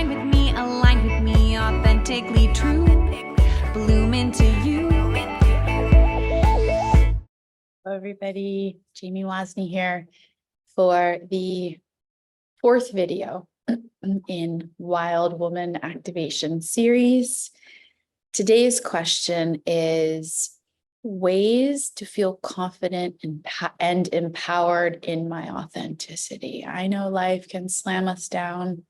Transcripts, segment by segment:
shine with me, align with me, authentically true. Bloom into you. Hello, everybody. Jamie Wozni here for the fourth video in Wild Woman Activation series. Today's question is ways to feel confident and empowered in my authenticity. I know life can slam us down.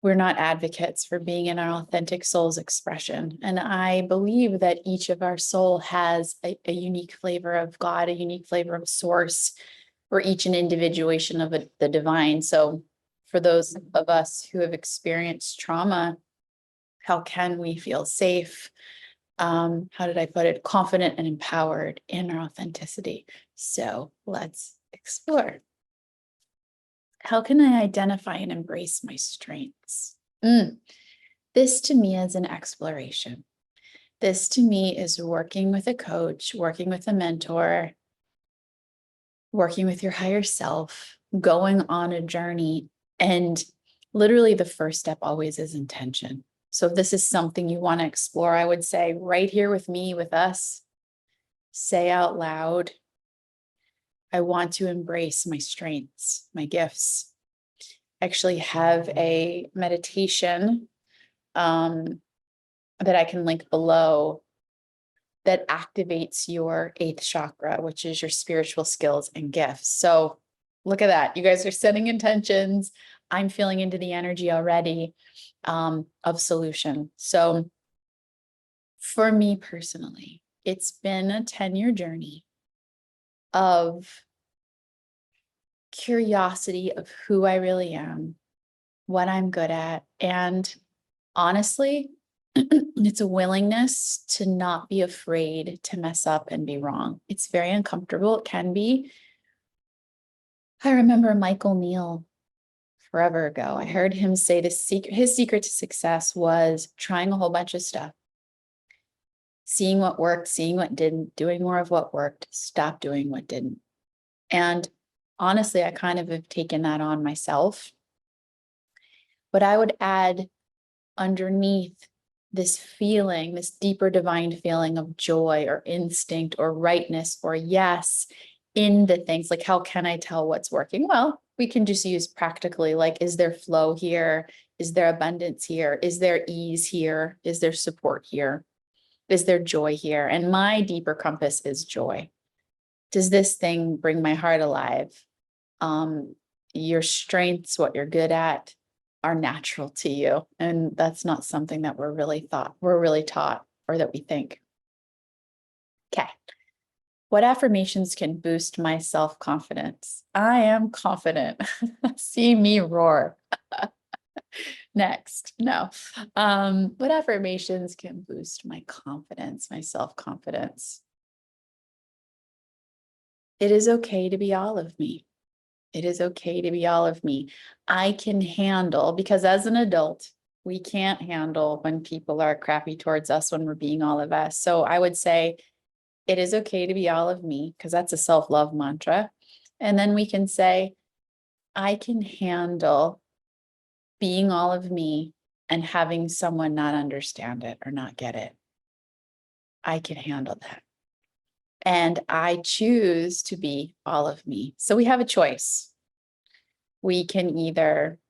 We're not advocates for being in our authentic soul's expression. And I believe that each of our soul has a unique flavor of God, a unique flavor of source, for each an individuation of the divine. So for those of us who have experienced trauma, how can we feel safe? How did I put it? Confident and empowered in our authenticity. So let's explore. How can I identify and embrace my strengths? This to me is an exploration. This to me is working with a coach, working with a mentor, working with your higher self, going on a journey. And literally the first step always is intention. So if this is something you want to explore, I would say right here with me, with us, say out loud, I want to embrace my strengths, my gifts. I actually have a meditation that I can link below that activates your 8th chakra, which is your spiritual skills and gifts. So look at that. You guys are setting intentions. I'm feeling into the energy already of solution. So for me personally, it's been a 10-year journey of curiosity of who I really am, what I'm good at. And honestly, it's a willingness to not be afraid to mess up and be wrong. It's very uncomfortable. It can be. I remember Michael Neal forever ago. I heard him say his secret to success was trying a whole bunch of stuff, seeing what worked, seeing what didn't, doing more of what worked, stop doing what didn't. And honestly, I kind of have taken that on myself. But I would add underneath this feeling, this deeper divine feeling of joy or instinct or rightness or yes in the things, like how can I tell what's working? Well, we can just use practically, like, is there flow here? Is there abundance here? Is there ease here? Is there support here? Is there joy here? And my deeper compass is joy. Does this thing bring my heart alive? Your strengths, what you're good at, are natural to you. And that's not something that we're really taught or that we think. Okay. What affirmations can boost my self-confidence? I am confident. See me roar. Next. No. What affirmations can boost my confidence, my self-confidence? It is okay to be all of me. It is okay to be all of me. I can handle, because as an adult, we can't handle when people are crappy towards us when we're being all of us. So I would say it is okay to be all of me, because that's a self-love mantra. And then we can say, I can handle being all of me and having someone not understand it or not get it. I can handle that. And I choose to be all of me. So we have a choice. We can either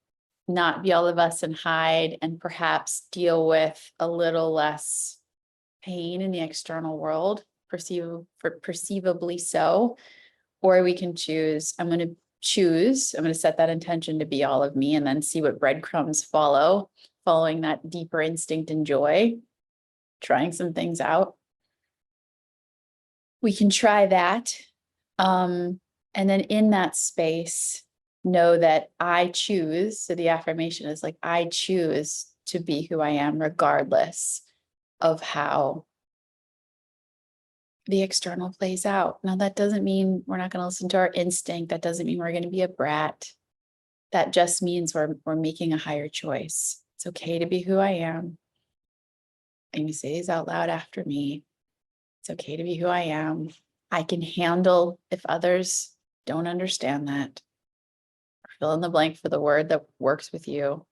not be all of us and hide and perhaps deal with a little less pain in the external world, perceivably so, or we can choose, I'm going to set that intention to be all of me and then see what breadcrumbs following that deeper instinct and joy, trying some things out. We can try that. And then in that space, know that I choose. So the affirmation is like, I choose to be who I am, regardless of how the external plays out. Now, that doesn't mean we're not going to listen to our instinct. That doesn't mean we're going to be a brat. That just means we're making a higher choice. It's okay to be who I am. And you say these out loud after me. It's okay to be who I am. I can handle if others don't understand that, or if fill in the blank for the word that works with you.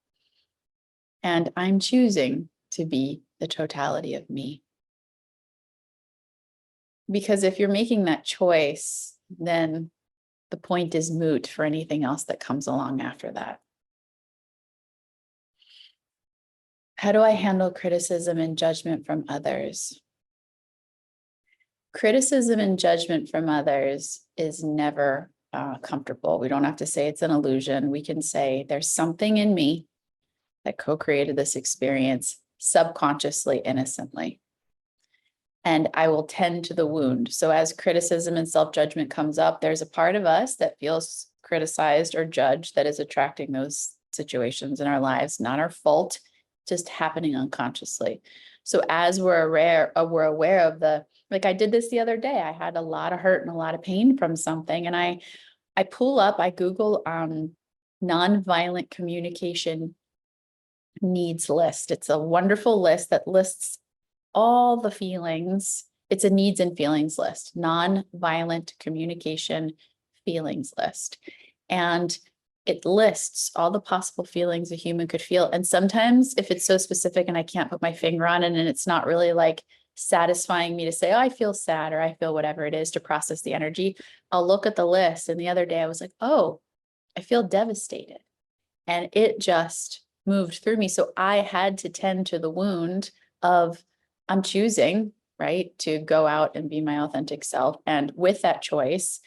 And I'm choosing to be the totality of me. Because if you're making that choice, then the point is moot for anything else that comes along after that. How do I handle criticism and judgment from others? Criticism and judgment from others is never comfortable. We don't have to say it's an illusion. We can say there's something in me that co-created this experience subconsciously, innocently. And I will tend to the wound. So as criticism and self-judgment comes up, there's a part of us that feels criticized or judged that is attracting those situations in our lives, not our fault, just happening unconsciously. So as we're aware of the, like I did this the other day, I had a lot of hurt and a lot of pain from something. And I Google nonviolent communication needs list. It's a wonderful list that lists all the feelings. It's a needs and feelings list, nonviolent communication feelings list. And it lists all the possible feelings a human could feel. And sometimes if it's so specific and I can't put my finger on it and it's not really like satisfying me to say, oh, I feel sad or I feel whatever it is to process the energy, I'll look at the list. And the other day I was like, oh, I feel devastated. And it just moved through me. So I had to tend to the wound of I'm choosing, right, to go out and be my authentic self. And with that choice,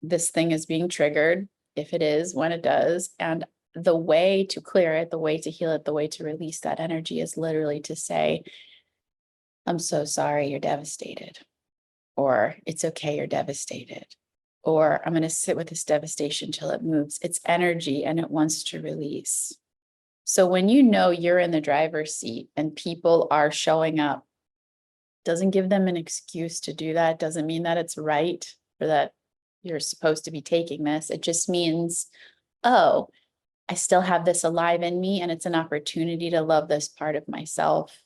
this thing is being triggered, if it is, when it does. And the way to clear it, the way to heal it, the way to release that energy is literally to say, I'm so sorry you're devastated, or it's okay, you're devastated, or I'm going to sit with this devastation till it moves. It's energy and it wants to release. So when you know you're in the driver's seat and people are showing up, doesn't give them an excuse to do that. Doesn't mean that it's right or that you're supposed to be taking this. It just means, oh, I still have this alive in me and it's an opportunity to love this part of myself.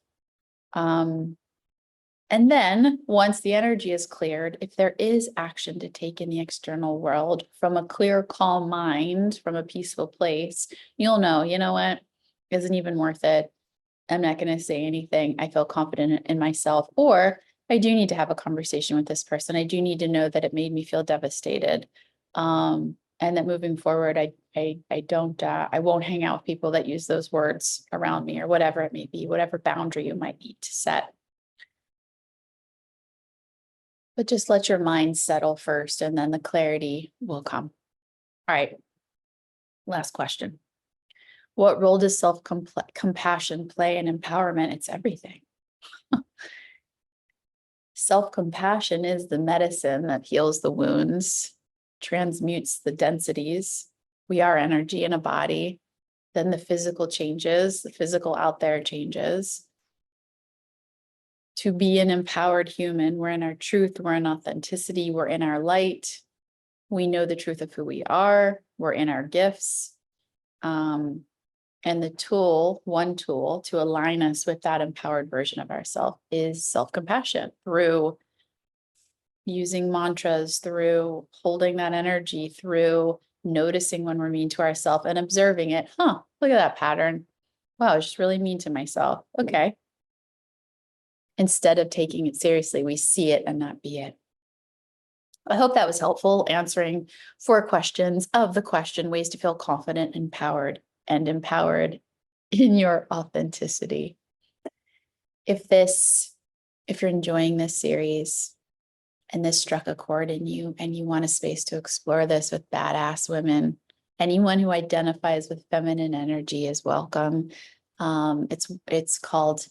And then once the energy is cleared, if there is action to take in the external world from a clear, calm mind, from a peaceful place, you'll know, you know what, isn't even worth it. I'm not going to say anything. I feel confident in myself, or I do need to have a conversation with this person. I do need to know that it made me feel devastated. And that moving forward, I won't hang out with people that use those words around me or whatever it may be, whatever boundary you might need to set. But just let your mind settle first and then the clarity will come. All right. Last question. What role does self-compassion play in empowerment? It's everything. Self-compassion is the medicine that heals the wounds, transmutes the densities. We are energy in a body. Then the physical changes, the physical out there changes. To be an empowered human, we're in our truth, we're in authenticity, we're in our light. We know the truth of who we are, we're in our gifts. And the tool, one tool to align us with that empowered version of ourselves is self-compassion through using mantras, through holding that energy, through noticing when we're mean to ourselves and observing it. Look at that pattern. Wow, I was just really mean to myself. Okay. Instead of taking it seriously, we see it and not be it. I hope that was helpful answering 4 questions of the question, ways to feel confident, empowered in your authenticity. If you're enjoying this series and this struck a chord in you and you want a space to explore this with badass women, anyone who identifies with feminine energy is welcome. It's called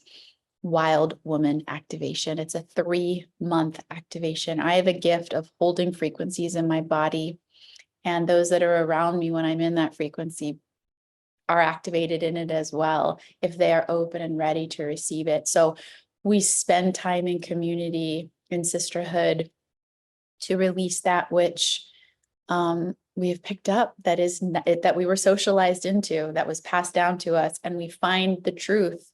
Wild Woman Activation. It's a 3-month activation. I have a gift of holding frequencies in my body, and those that are around me when I'm in that frequency are activated in it as well, if they are open and ready to receive it. So we spend time in community, in sisterhood, to release that which we have picked up, that we were socialized into, that was passed down to us, and we find the truth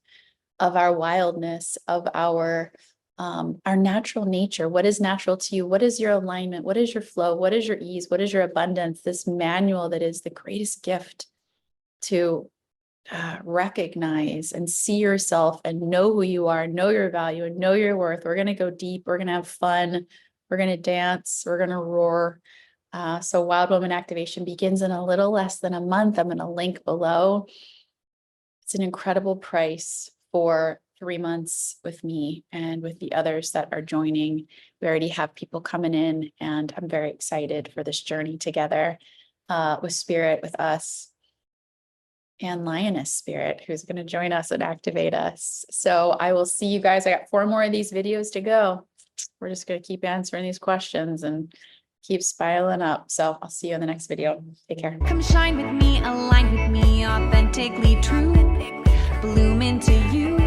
of our wildness, of our our natural nature. What is natural to you? What is your alignment? What is your flow? What is your ease? What is your abundance? This manual that is the greatest gift to recognize and see yourself and know who you are, know your value and know your worth. We're going to go deep. We're going to have fun. We're going to dance. We're going to roar. So Wild Woman Activation begins in a little less than a month. I'm going to link below. It's an incredible price for 3 months with me and with the others that are joining. We already have people coming in, and I'm very excited for this journey together with Spirit, with us, and Lioness Spirit, who's going to join us and activate us. So I will see you guys. I got 4 more of these videos to go. We're just going to keep answering these questions and keep spiraling up. So I'll see you in the next video. Take care. Come shine with me, align with me, authentically true. Bloom into you.